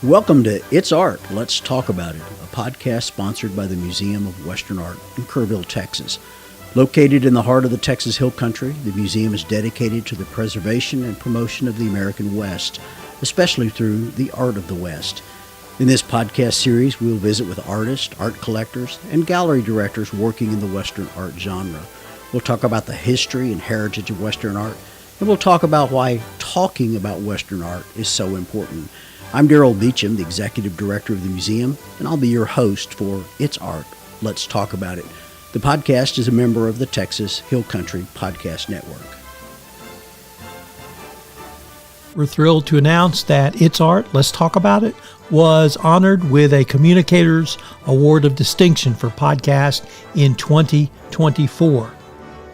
Welcome to It's Art, Let's Talk About It, a podcast sponsored by the Museum of Western Art in Kerrville, Texas. Located in the heart of the Texas Hill Country, the museum is dedicated to the preservation and promotion of the American West, especially through the art of the West. In this podcast series, we will visit with artists, art collectors, and gallery directors working in the Western art genre. We'll talk about the history and heritage of Western art, and we'll talk about why talking about Western art is so important. I'm Darrell Beauchamp, the Executive Director of the museum, and I'll be your host for It's Art, Let's Talk About It. The podcast is a member of the Texas Hill Country Podcast Network. We're thrilled to announce that It's Art, Let's Talk About It was honored with a Communicators Award of Distinction for podcast in 2024.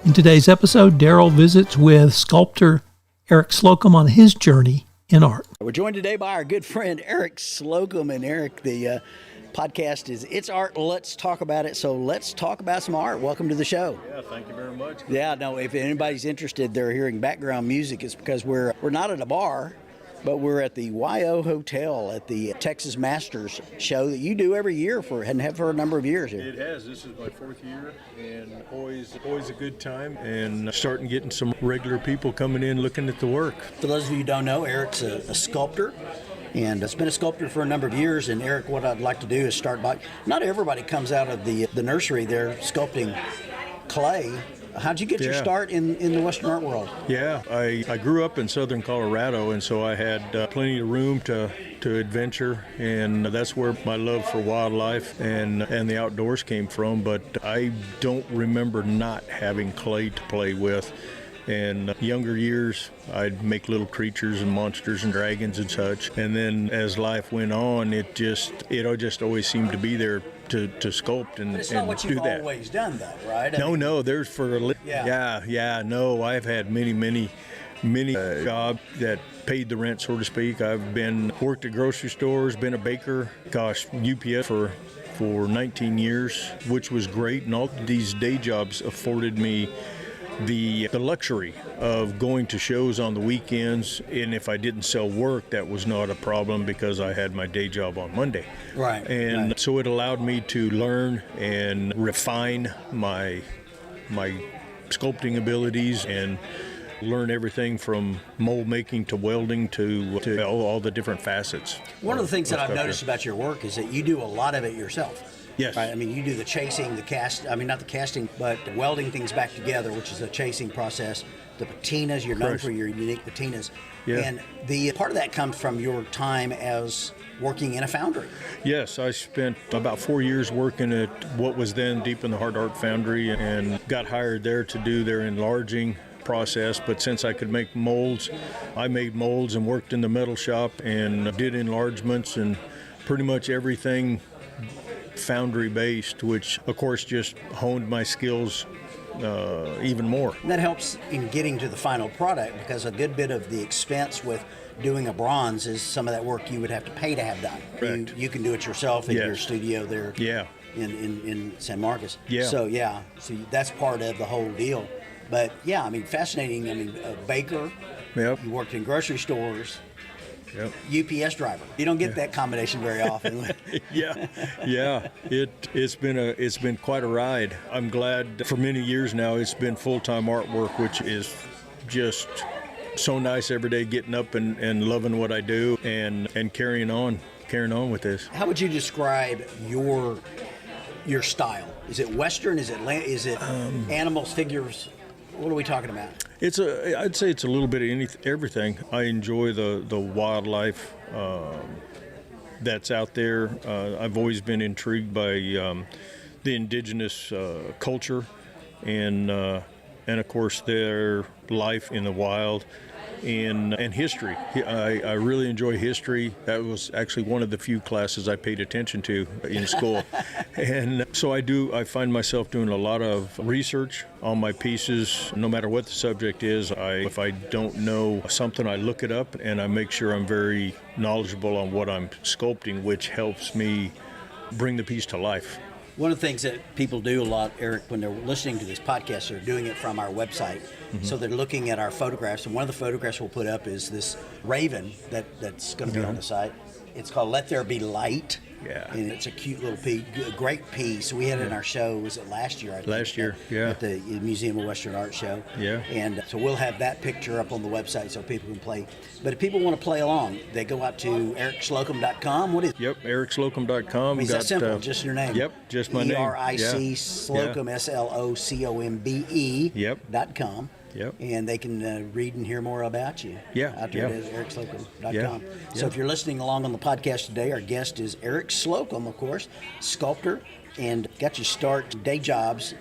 In today's episode, Darrell visits with sculptor Eric Slocombe on his journey in art. We're joined today by our good friend Eric Slocombe. And Eric, the podcast is It's Art, Let's Talk About It. So let's talk about some art. Welcome to the show. Yeah, thank you very much. Yeah, no, if anybody's interested, they're hearing background music. It's because we're not at a bar, but we're at the YO Hotel at the Texas Masters show that you do every year and have for a number of years here. It has. This is my fourth year, and always a good time, and starting getting some regular people coming in looking at the work. For those of you who don't know, Eric's a sculptor, and has been a sculptor for a number of years. And Eric, what I'd like to do is start by, not everybody comes out of the nursery there sculpting clay. How'd you get your start in the Western art world? Yeah, I grew up in southern Colorado, and so I had plenty of room to adventure, and that's where my love for wildlife and the outdoors came from. But I don't remember not having clay to play with. In younger years, I'd make little creatures and monsters and dragons and such. And then as life went on, it just always seemed to be there to sculpt and do that. It's not what you've always done, though, right? No, there's for a no, I've had many jobs that paid the rent, so to speak. I've worked at grocery stores, been a baker, UPS for 19 years, which was great. And all these day jobs afforded me the luxury of going to shows on the weekends, and if I didn't sell work, that was not a problem because I had my day job on Monday. Right. And so it allowed me to learn and refine my sculpting abilities and learn everything from mold making to welding to all the different facets. One of the things that I've noticed about your work is that you do a lot of it yourself. Yes. Right? I mean, you do the chasing, not the casting, but welding things back together, which is a chasing process. The patinas, you're known for your unique patinas. Yeah. And the part of that comes from your time as working in a foundry. Yes, I spent about 4 years working at what was then Deep in the Heart Art Foundry and got hired there to do their enlarging process. But since I could make molds, I made molds and worked in the metal shop and did enlargements and pretty much everything foundry based, which of course just honed my skills even more. And that helps in getting to the final product, because a good bit of the expense with doing a bronze is some of that work you would have to pay to have done. Correct. You can do it yourself in your studio there. Yeah. In San Marcos. Yeah. So that's part of the whole deal. But yeah, I mean, fascinating. I mean, a baker. Yep. You worked in grocery stores. Yep. UPS driver. You don't get that combination very often. Yeah. It's been quite a ride. I'm glad for many years now it's been full-time artwork, which is just so nice every day, getting up and loving what I do and carrying on with this. How would you describe your style? Is it Western? Is it animals, figures? What are we talking about? I'd say it's a little bit of everything. I enjoy the wildlife that's out there. I've always been intrigued by the indigenous culture and of course their life in the wild and history. I really enjoy history. That was actually one of the few classes I paid attention to in school. And so I find myself doing a lot of research on my pieces, no matter what the subject is. If I don't know something, I look it up and I make sure I'm very knowledgeable on what I'm sculpting, which helps me bring the piece to life. One of the things that people do a lot, Eric, when they're listening to this podcast, they're doing it from our website, So they're looking at our photographs, and one of the photographs we'll put up is this raven that's going to be on the site. It's called Let There Be Light. Yeah. And it's a cute little piece, a great piece. We had it in our show, was it last year, I think? Last year, yeah. At the Museum of Western Art show. Yeah. And so we'll have that picture up on the website so people can play. But if people want to play along, they go out to ericslocombe.com. What is it? Yep, ericslocombe.com. Is that simple? Just your name? Yep, just my name. ERIC Slocombe, SLOCOMBE. Yep. .com. Yep. And they can read and hear more about you. Yeah. Out there at ericslocombe.com. Yeah. So if you're listening along on the podcast today, our guest is Eric Slocombe, of course, sculptor, and got your start day jobs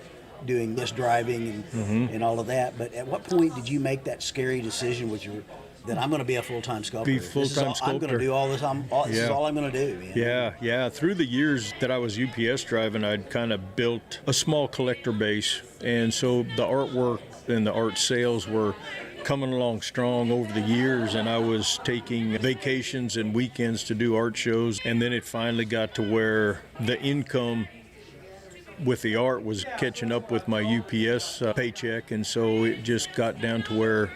doing this driving and all of that. But at what point did you make that scary decision that I'm going to be a full-time sculptor? Be full-time sculptor. I'm going to do all this. This is all I'm going to do. Yeah. Through the years that I was UPS driving, I'd kind of built a small collector base. And so the artwork and the art sales were coming along strong over the years, and I was taking vacations and weekends to do art shows. And then it finally got to where the income with the art was catching up with my UPS paycheck. And so it just got down to where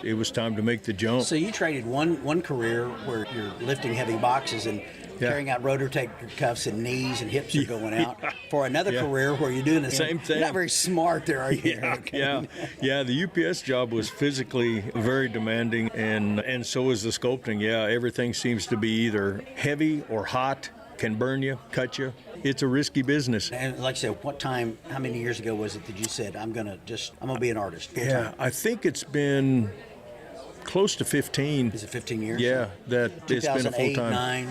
it was time to make the jump. So you traded one career where you're lifting heavy boxes and carrying out rotator cuffs and knees and hips are going out for another career where you're doing the same thing. You're not very smart there, are you? Yeah. The UPS job was physically very demanding, and so is the sculpting. Yeah, everything seems to be either heavy or hot, can burn you, cut you. It's a risky business. And like I said, how many years ago was it that you said, I'm going to be an artist full time? I think it's been close to 15. Is it 15 years? Yeah, that it's been a full time. 2008, 9?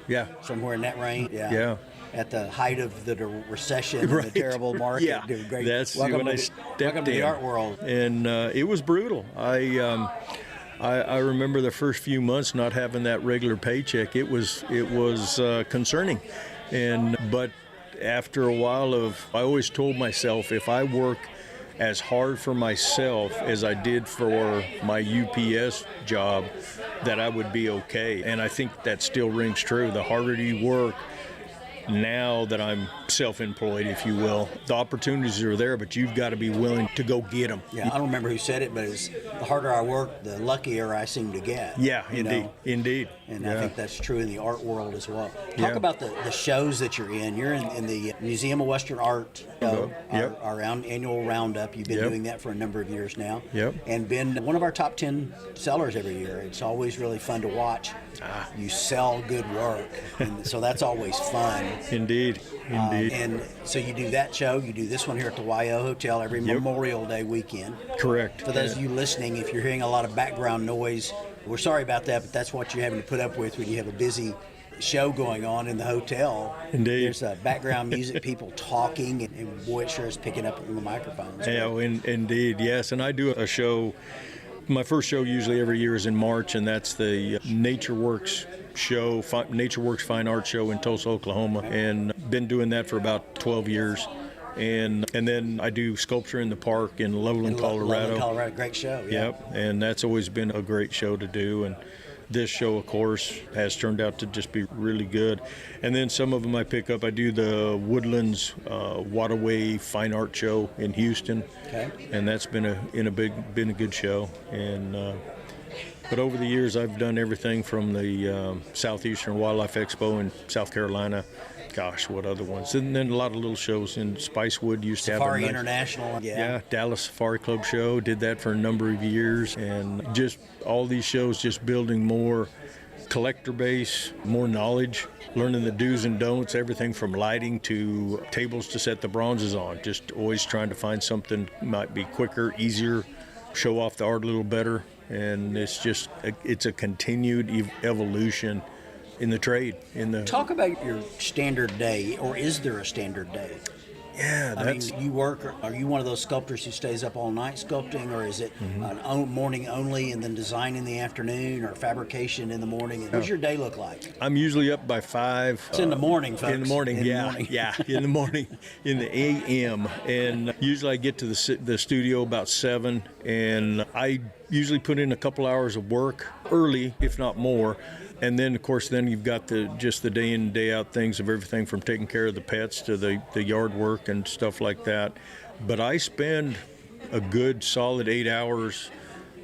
Yeah. Somewhere in that range? Yeah. At the height of the recession and the terrible market. Yeah, great. that's welcome when I to, stepped welcome to in. the art world. And it was brutal. I remember the first few months not having that regular paycheck. It was concerning, but after a while I always told myself, if I work as hard for myself as I did for my UPS job, that I would be okay. And I think that still rings true. The harder you work, now that I'm self-employed, if you will, the opportunities are there, but you've got to be willing to go get them. Yeah, I don't remember who said it, but it's the harder I work, the luckier I seem to get. Yeah, indeed. And I think that's true in the art world as well. Talk about the shows that you're in. You're in the Museum of Western Art, our annual roundup. You've been doing that for a number of years now. Yep. And been one of our top 10 sellers every year. It's always really fun to watch. You sell good work, and so that's always fun. Indeed. And so you do that show, you do this one here at the YO Hotel every Memorial Day weekend. Correct. For those of you listening, if you're hearing a lot of background noise, we're sorry about that, but that's what you're having to put up with when you have a busy show going on in the hotel. Indeed. There's background music, people talking, and boy, it sure is picking up on the microphones. Yeah, indeed, yes. And I do a show. My first show usually every year is in March, and that's the NatureWorks show, NatureWorks Fine Art Show in Tulsa, Oklahoma, and been doing that for about 12 years. And then I do Sculpture in the Park in Loveland, Colorado. Colorado, great show. Yeah. Yep, and that's always been a great show to do. And this show, of course, has turned out to just be really good. And then some of them I pick up. I do the Woodlands Waterway Fine Art Show in Houston, and that's been a good show. And but over the years, I've done everything from the Southeastern Wildlife Expo in South Carolina. Gosh, what other ones? And then a lot of little shows in Spicewood used to have Safari International. Yeah, Dallas Safari Club show. Did that for a number of years, and just all these shows, just building more collector base, more knowledge, learning the do's and don'ts, everything from lighting to tables to set the bronzes on. Just always trying to find something might be quicker, easier, show off the art a little better, and it's a continued evolution in the trade. Talk about your standard day, or is there a standard day? Yeah, are you one of those sculptors who stays up all night sculpting, or is it morning only and then design in the afternoon, or fabrication in the morning? What does your day look like? I'm usually up by 5. It's in the morning, folks. In the morning, in the morning, in the a.m. And usually I get to the studio about 7, and I usually put in a couple hours of work early, if not more. And then, of course, you've got the day in and day out things of everything from taking care of the pets to the yard work and stuff like that. But I spend a good solid 8 hours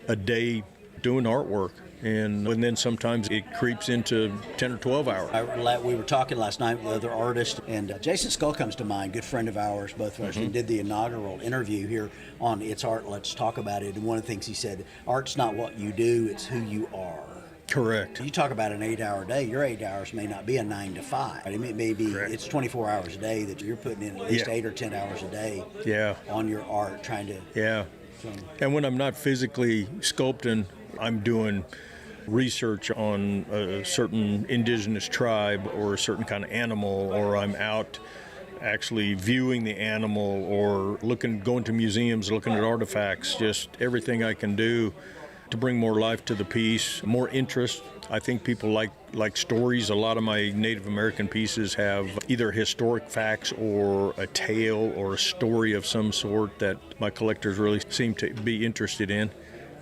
a day doing artwork. And then sometimes it creeps into 10 or 12 hours. We were talking last night with other artists, and Jason Skull comes to mind, good friend of ours, both of us, and did the inaugural interview here on It's Art, Let's Talk About It. And one of the things he said, art's not what you do, it's who you are. Correct. You talk about an 8 hour day, your 8 hours may not be a 9 to 5. It may be, Correct. It's 24 hours a day that you're putting in at least Yeah. 8 or 10 hours a day Yeah. on your art, trying to. Yeah. And when I'm not physically sculpting, I'm doing research on a certain indigenous tribe or a certain kind of animal, or I'm out actually viewing the animal or going to museums, looking at artifacts, just everything I can do to bring more life to the piece, more interest. I think people like stories. A lot of my Native American pieces have either historic facts or a tale or a story of some sort that my collectors really seem to be interested in.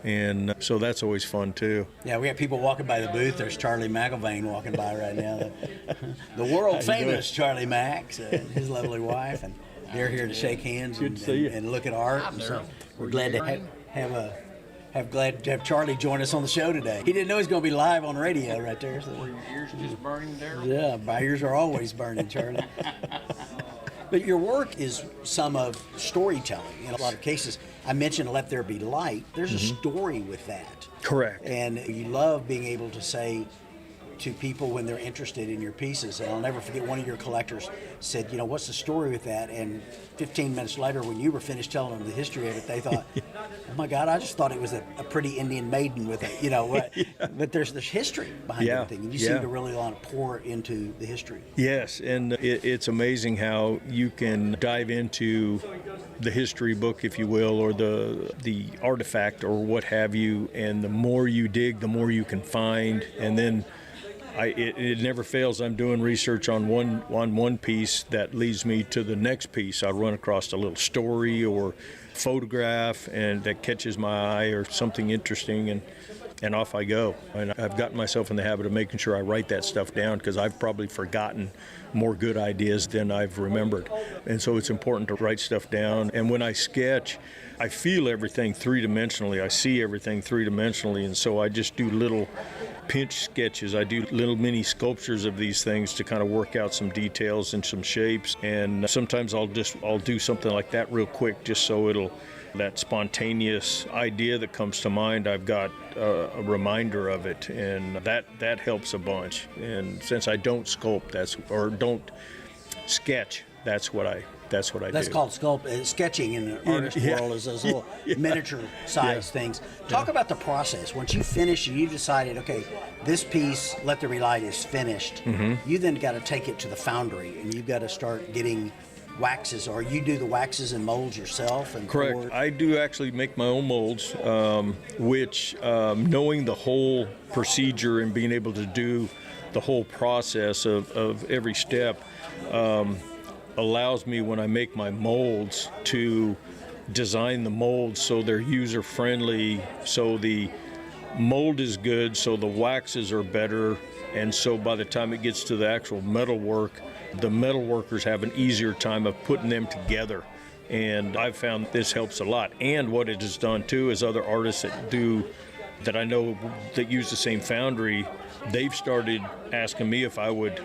And so that's always fun too. Yeah, we have people walking by the booth. There's Charlie McIlvaine walking by right now. The world famous Charlie Max and his lovely wife, and they're here to shake hands and look at art. And so we're glad to have Charlie join us on the show today. He didn't know he was going to be live on radio right there. So. Were your ears just burning there? Yeah, my ears are always burning, Charlie. But your work is some of storytelling. In a lot of cases, I mentioned Let There Be Light. There's a story with that. Correct. And you love being able to say to people when they're interested in your pieces. And I'll never forget, one of your collectors said, what's the story with that? And 15 minutes later, when you were finished telling them the history of it, they thought, oh my God, I just thought it was a pretty Indian maiden with it, But there's this history behind everything. And you seem to really want to pour into the history. Yes, and it's amazing how you can dive into the history book, if you will, or the artifact or what have you, and the more you dig, the more you can find. And then it never fails. I'm doing research on one piece that leads me to the next piece. I run across a little story or photograph and that catches my eye or something interesting, and off I go. And I've gotten myself in the habit of making sure I write that stuff down, because I've probably forgotten more good ideas than I've remembered. And so it's important to write stuff down. And when I sketch, I feel everything three-dimensionally. I see everything three-dimensionally. And so I just do little pinch sketches. I do little mini sculptures of these things to kind of work out some details and some shapes. And sometimes I'll do something like that real quick, just so that spontaneous idea that comes to mind, I've got a reminder of it, and that helps a bunch. And since I don't sculpt, don't sketch, that's what I do. That's called sketching in the artist world, is those little miniature size things. Talk about the process. Once you finish, you decided, okay, this piece, Let There Be Light, is finished. You then got to take it to the foundry, and you've got to start getting waxes, or you do the waxes and molds yourself? And correct. I do actually make my own molds, which knowing the whole procedure and being able to do the whole process of every step allows me, when I make my molds, to design the molds so they're user friendly, so the mold is good, so the waxes are better, and so by the time it gets to the actual metal work, the metal workers have an easier time of putting them together. And I've found this helps a lot. And what it has done too is other artists that I know that use the same foundry, they've started asking me if I would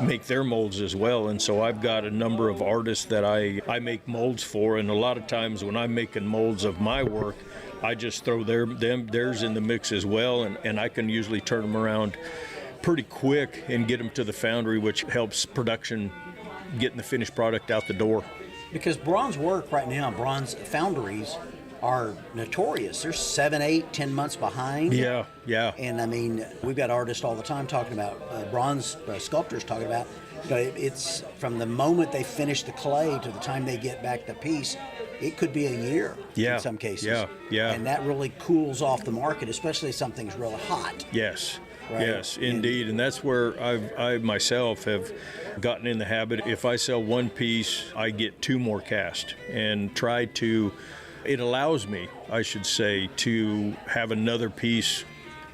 make their molds as well. And so I've got a number of artists that I make molds for, and a lot of times when I'm making molds of my work, I just throw theirs in the mix as well, and I can usually turn them around pretty quick and get them to the foundry, which helps production, getting the finished product out the door. Because bronze work right now, bronze foundries are notorious. They're 7, 8, 10 months behind. Yeah. And I mean, we've got artists all the time talking about bronze sculptors talking about, it's from the moment they finish the clay to the time they get back the piece, it could be a year in some cases. Yeah. And that really cools off the market, especially if something's real hot. Yes. Right? Yes, indeed. And that's where I myself have gotten in the habit. If I sell one piece, I get 2 more cast, and it allows me, I should say, to have another piece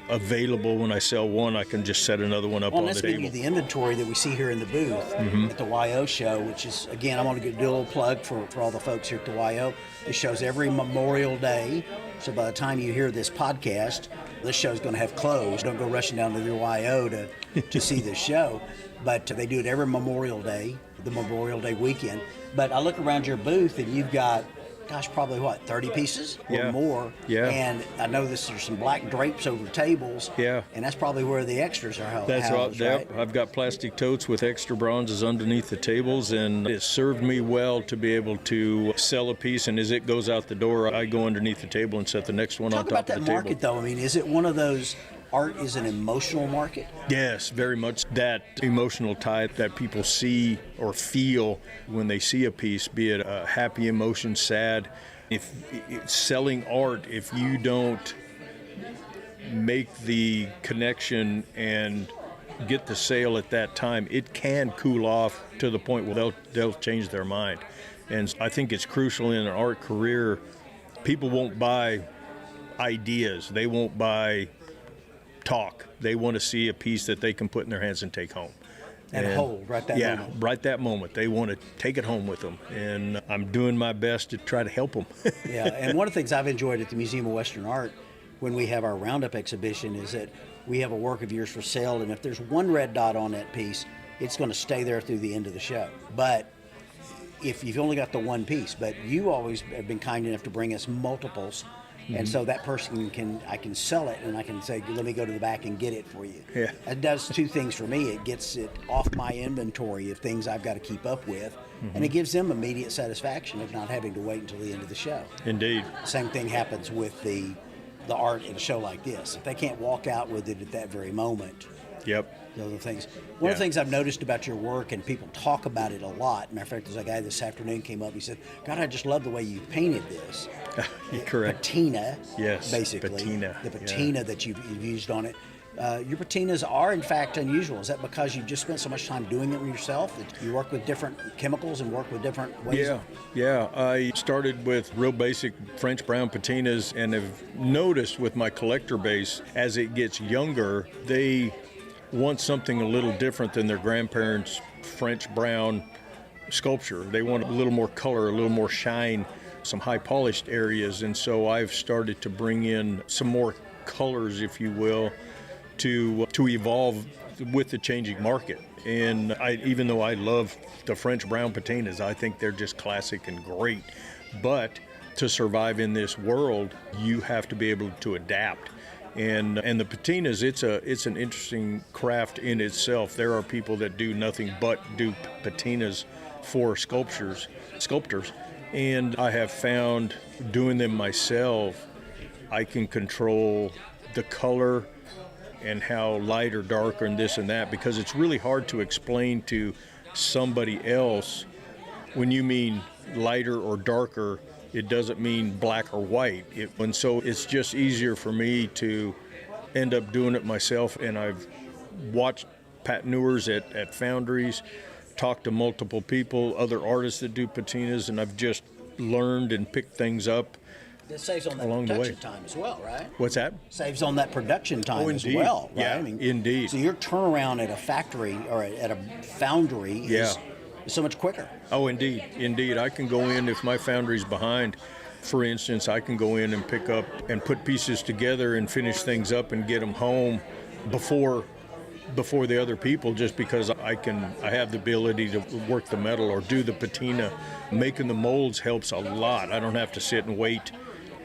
available. When I sell one, I can just set another one up Well, on let's the give table. you the inventory that we see here in the booth at the YO show, which is, again, I'm going to do a little plug for all the folks here at the YO. This show's every Memorial Day, so by the time you hear this podcast, this show's going to have closed. Don't go rushing down to the YO to see this show, but they do it every Memorial Day, the Memorial Day weekend. But I look around your booth and you've got, gosh, probably 30 pieces or more. Yeah. And I know there's some black drapes over tables. Yeah. And that's probably where the extras are housed. That's right. right. I've got plastic totes with extra bronzes underneath the tables, and it served me well to be able to sell a piece. And as it goes out the door, I go underneath the table and set the next one on Talk top about that of the market, table. though. I mean, is it one of those, art is an emotional market? Yes, very much. That emotional tie that people see or feel when they see a piece, be it a happy emotion, sad. If selling art, if you don't make the connection and get the sale at that time, it can cool off to the point where they'll change their mind. And I think it's crucial in an art career. People won't buy ideas. They won't buy talk. They want to see a piece that they can put in their hands and take home. And hold right that moment. Yeah, right that moment. They want to take it home with them. And I'm doing my best to try to help them. Yeah, and one of the things I've enjoyed at the Museum of Western Art when we have our Roundup exhibition is that we have a work of yours for sale, and if there's one red dot on that piece, it's going to stay there through the end of the show. But if you've only got the one piece, but you always have been kind enough to bring us multiples, and so that person I can sell it, and I can say, let me go to the back and get it for you. Yeah. It does two things for me. It gets it off my inventory of things I've got to keep up with, and it gives them immediate satisfaction of not having to wait until the end of the show. Indeed. Same thing happens with the art at a show like this. If they can't walk out with it at that very moment, Yep. those are the things. One of the things I've noticed about your work, and people talk about it a lot. Matter of fact, there's a guy this afternoon came up. He said, "God, I just love the way you painted this." Correct. Patina. Yes, Basically, patina, the patina that you've used on it. Your patinas are, in fact, unusual. Is that because you've just spent so much time doing it yourself that you work with different chemicals and work with different ways? Yeah. I started with real basic French brown patinas and have noticed with my collector base, as it gets younger, they want something a little different than their grandparents' French brown sculpture. They want a little more color, a little more shine, some high polished areas. And so I've started to bring in some more colors, if you will, to evolve with the changing market. And even though I love the French brown patinas, I think they're just classic and great. But to survive in this world, you have to be able to adapt. And the patinas, it's an interesting craft in itself. There are people that do nothing but do patinas for sculptors. And I have found doing them myself, I can control the color and how light or dark and this and that, because it's really hard to explain to somebody else. When you mean lighter or darker, it doesn't mean black or white. And so it's just easier for me to end up doing it myself. And I've watched patineurs at foundries, talked to multiple people, other artists that do patinas, and I've just learned and picked things up. It saves on that Along the way. production time as well, right? What's that? Saves on that production time as indeed. well, right? Yeah, indeed. So your turnaround at a factory or at a foundry is so much quicker. Oh, indeed. I can go in, if my foundry's behind, for instance, I can go in and pick up and put pieces together and finish things up and get them home before the other people, just because I have the ability to work the metal or do the patina. Making the molds helps a lot. I don't have to sit and wait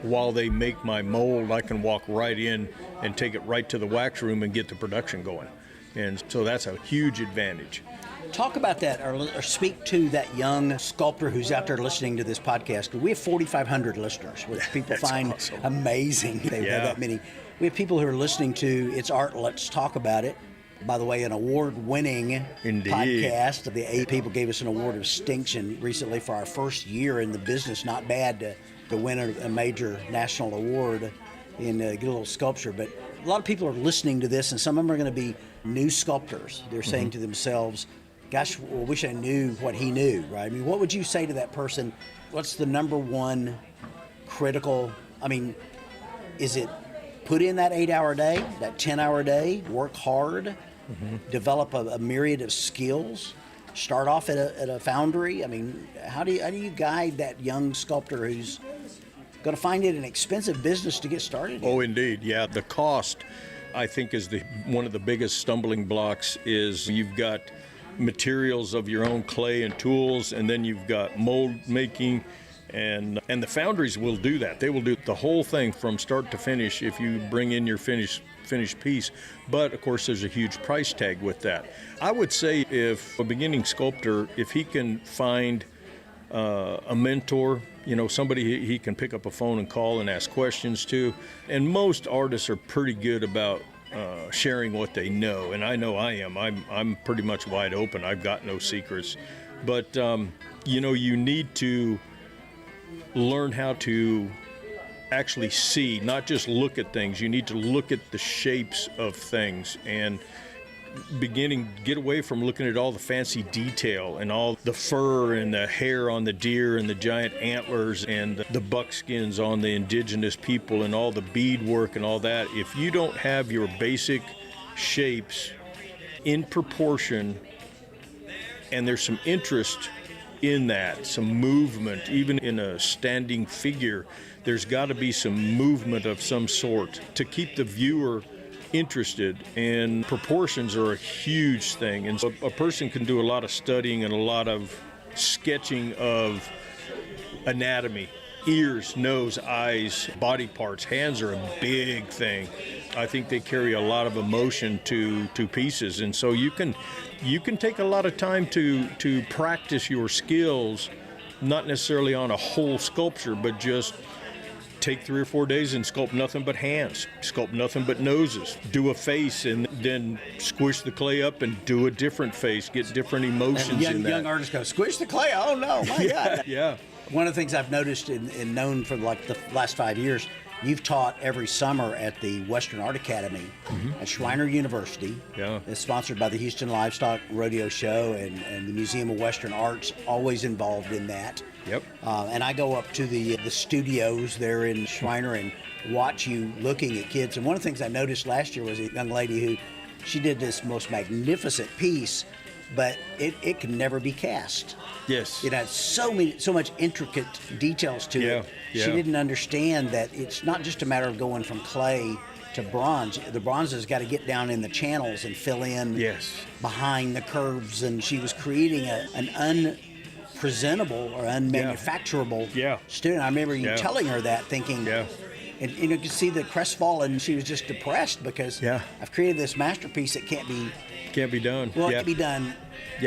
while they make my mold. I can walk right in and take it right to the wax room and get the production going. And so that's a huge advantage. Talk about that, or speak to that young sculptor who's out there listening to this podcast. We have 4,500 listeners, which people find awesome. Amazing. They have that many. We have people who are listening to It's Art, Let's Talk About It. By the way, an award-winning podcast. The 8 people gave us an award of distinction recently for our first year in the business. Not bad to win a major national award and get a little sculpture. But a lot of people are listening to this, and some of them are going to be new sculptors. They're saying to themselves, gosh, I wish I knew what he knew, right? I mean, what would you say to that person? What's the number one critical, is it put in that 8-hour day, that 10-hour day, work hard, develop a myriad of skills, start off at a foundry? I mean, how do you guide that young sculptor who's going to find it an expensive business to get started in? Oh, indeed. Yeah. The cost, I think, is one of the biggest stumbling blocks. Is you've got materials of your own clay and tools, and then you've got mold making, and the foundries will do that. They will do the whole thing from start to finish if you bring in your finished piece. But of course, there's a huge price tag with that. I would say if a beginning sculptor, if he can find a mentor, somebody he can pick up a phone and call and ask questions to. And most artists are pretty good about sharing what they know, and I know I am. I'm pretty much wide open. I've got no secrets. But you need to learn how to actually see, not just look at things. You need to look at the shapes of things and get away from looking at all the fancy detail and all the fur and the hair on the deer and the giant antlers and the buckskins on the indigenous people and all the beadwork and all that. If you don't have your basic shapes in proportion and there's some interest in that, some movement, even in a standing figure, there's got to be some movement of some sort to keep the viewer interested, and proportions are a huge thing. And so a person can do a lot of studying and a lot of sketching of anatomy, ears, nose, eyes, body parts. Hands are a big thing. I think they carry a lot of emotion to pieces, and so you can take a lot of time to practice your skills, not necessarily on a whole sculpture, but just take 3 or 4 days and sculpt nothing but hands, sculpt nothing but noses, do a face, and then squish the clay up and do a different face, get different emotions in that. Young artists go, squish the clay? Oh no, my God. Yeah. One of the things I've noticed and known for like the last 5 years, you've taught every summer at the Western Art Academy at Schreiner University. Yeah. It's sponsored by the Houston Livestock Rodeo Show and the Museum of Western Art's always involved in that. Yep. And I go up to the studios there in Schreiner and watch you looking at kids. And one of the things I noticed last year was a young lady she did this most magnificent piece, but it can never be cast. Yes. It had so much intricate details to it. Yeah. She didn't understand that it's not just a matter of going from clay to bronze. The bronze has got to get down in the channels and fill in behind the curves. And she was creating an unpresentable or unmanufacturable student. I remember you telling her that, thinking, and you could see the crestfallen. She was just depressed because I've created this masterpiece that can't be done. Well, it can be done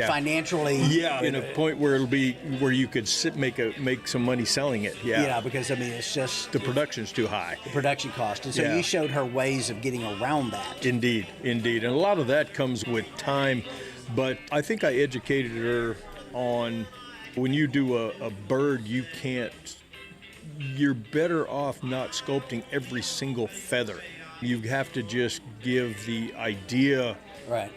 financially. Yeah, in a point where it'll be where you could make some money selling it. Yeah, because it's just the production's too high. The production cost, and so you showed her ways of getting around that. Indeed, and a lot of that comes with time. But I think I educated her on when you do a bird, you're better off not sculpting every single feather. You have to just give the idea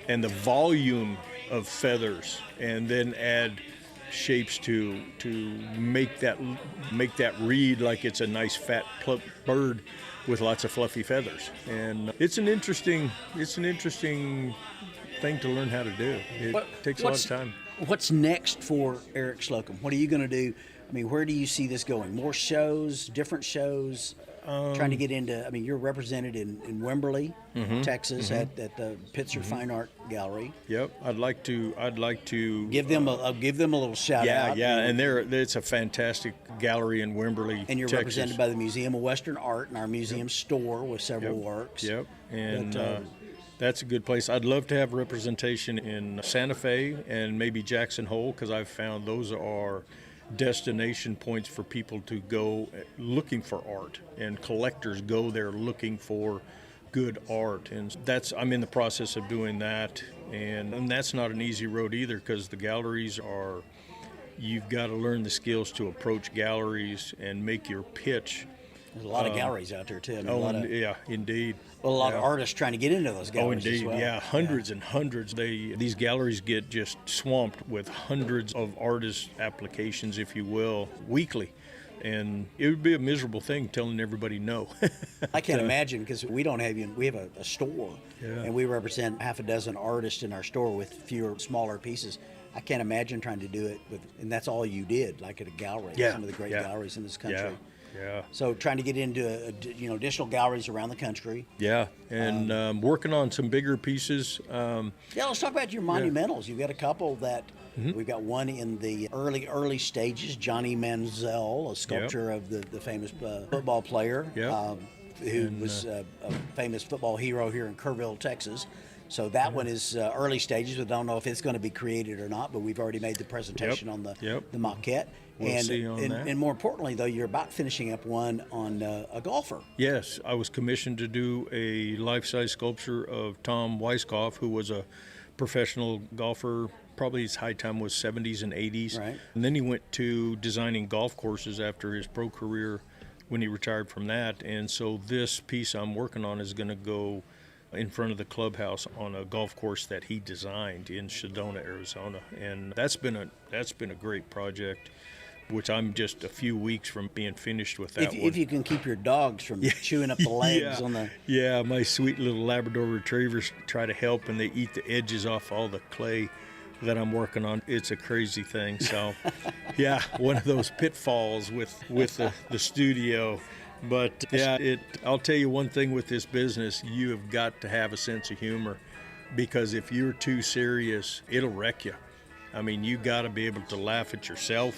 and the volume of feathers, and then add shapes to make that read like it's a nice fat plump bird with lots of fluffy feathers. And it's an interesting thing to learn how to do. It takes a lot of time. What's next for Eric Slocombe? What are you going to do? I mean, where do you see this going? More shows, different shows? Trying to get into, you're represented in Wimberley, Texas at the Pitzer Fine Art Gallery. Yep, I'd like to give them a little shout out. Yeah, and it's a fantastic gallery in Wimberley, and you're Texas. Represented by the Museum of Western Art and our museum store with several works. Yep, and that's a good place. I'd love to have representation in Santa Fe and maybe Jackson Hole, because I've found those are destination points for people to go looking for art, and collectors go there looking for good art. And I'm in the process of doing that, and that's not an easy road either, because the galleries you've got to learn the skills to approach galleries and make your pitch. There's a lot of galleries out there too. Indeed. Well, a lot of artists trying to get into those galleries. Oh, indeed. As well. Yeah, hundreds and hundreds. These galleries get just swamped with hundreds of artist applications, if you will, weekly. and it would be a miserable thing telling everybody no. I can't imagine, because we don't have we have a store, Yeah. and we represent half a dozen artists in our store with fewer, smaller pieces. I can't imagine trying to do it and that's all you did, like at a gallery. Yeah. Some of the great Yeah. galleries in this country. Yeah. So trying to get into additional galleries around the country. Yeah, and working on some bigger pieces. Yeah, let's talk about your monumentals. You've got a couple that Mm-hmm. we've got one in the early stages. Johnny Manziel, a sculptor of the famous football player, Yep. who was a famous football hero here in Kerrville, Texas. So that one is early stages. We don't know if it's going to be created or not, but we've already made the presentation on the maquette. We'll see on that. And more importantly, though, you're about finishing up one on a golfer. Yes, I was commissioned to do a life-size sculpture of Tom Weiskopf, who was a professional golfer. Probably his high time was 70s and 80s. Right. And then he went to designing golf courses after his pro career when he retired from that. And so this piece I'm working on is going to go in front of the clubhouse on a golf course that he designed in Sedona, Arizona. And that's been a great project, which I'm just a few weeks from being finished with that one. If you can keep your dogs from chewing up the legs on the... Yeah, my sweet little Labrador retrievers try to help, and they eat the edges off all the clay that I'm working on. It's a crazy thing. So, yeah, one of those pitfalls with the studio. But yeah, I'll tell you one thing with this business, you have got to have a sense of humor, because if you're too serious, it'll wreck you. I mean, you got to be able to laugh at yourself,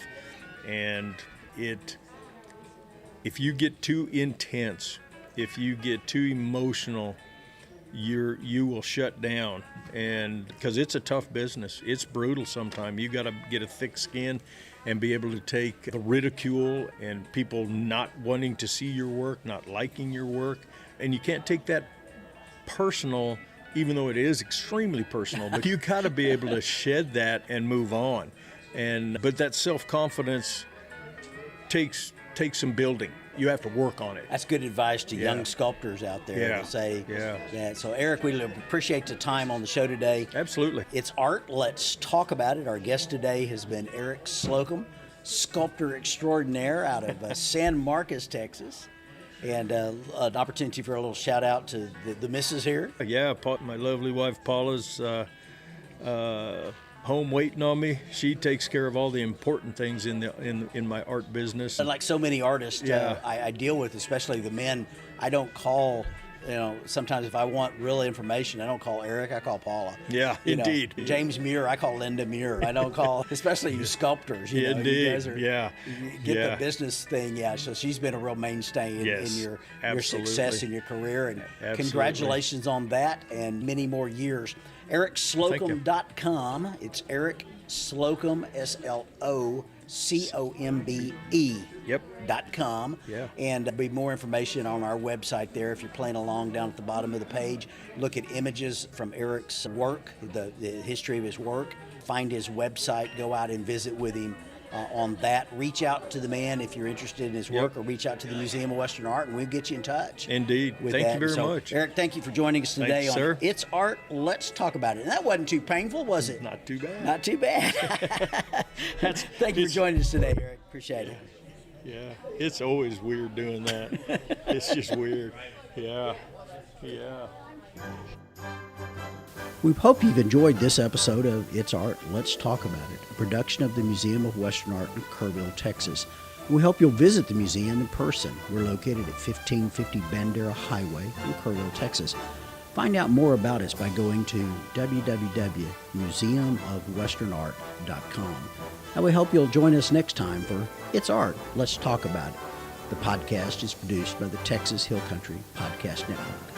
and if you get too intense, if you get too emotional, you will shut down. And because it's a tough business, it's brutal sometimes. You got to get a thick skin and be able to take the ridicule and people not wanting to see your work, not liking your work. And you can't take that personal, even though it is extremely personal, but you got to be able to shed that and move on. But that self-confidence takes some building. You have to work on it. That's good advice to young sculptors out there to say that. So, Eric, we appreciate the time on the show today. Absolutely. It's art. Let's talk about it. Our guest today has been Eric Slocombe, sculptor extraordinaire out of San Marcos, Texas. And an opportunity for a little shout out to the missus here. Yeah, my lovely wife Paula's home waiting on me. She takes care of all the important things in my art business. And like so many artists I deal with, especially the men, I don't call, sometimes if I want real information, I don't call Eric, I call Paula. Yeah, indeed. James Muir, I call Linda Muir. I don't call, especially you sculptors. Indeed, you guys are, you get the business thing, so she's been a real mainstay in your success in your career. And congratulations on that and many more years. EricSlocombe.com. It's Eric Slocombe, SLOCOMBE. .com. Yeah. And there'll be more information on our website there. If you're playing along down at the bottom of the page, look at images from Eric's work, the history of his work. Find his website, go out and visit with him on that. Reach out to the man if you're interested in his work, or reach out to the Museum of Western Art, and we'll get you in touch. Indeed. Thank you very much. Eric, thank you for joining us today on sir. It's Art, Let's Talk About It. And that wasn't too painful, was it? Not too bad. Not too bad. Thank you for joining us today, Eric. Appreciate it. Yeah, it's always weird doing that. It's just weird. Yeah. We hope you've enjoyed this episode of It's Art, Let's Talk About It, a production of the Museum of Western Art in Kerrville, Texas. We hope you'll visit the museum in person. We're located at 1550 Bandera Highway in Kerrville, Texas. Find out more about us by going to www.museumofwesternart.com. And we hope you'll join us next time for It's Art, Let's Talk About It. The podcast is produced by the Texas Hill Country Podcast Network.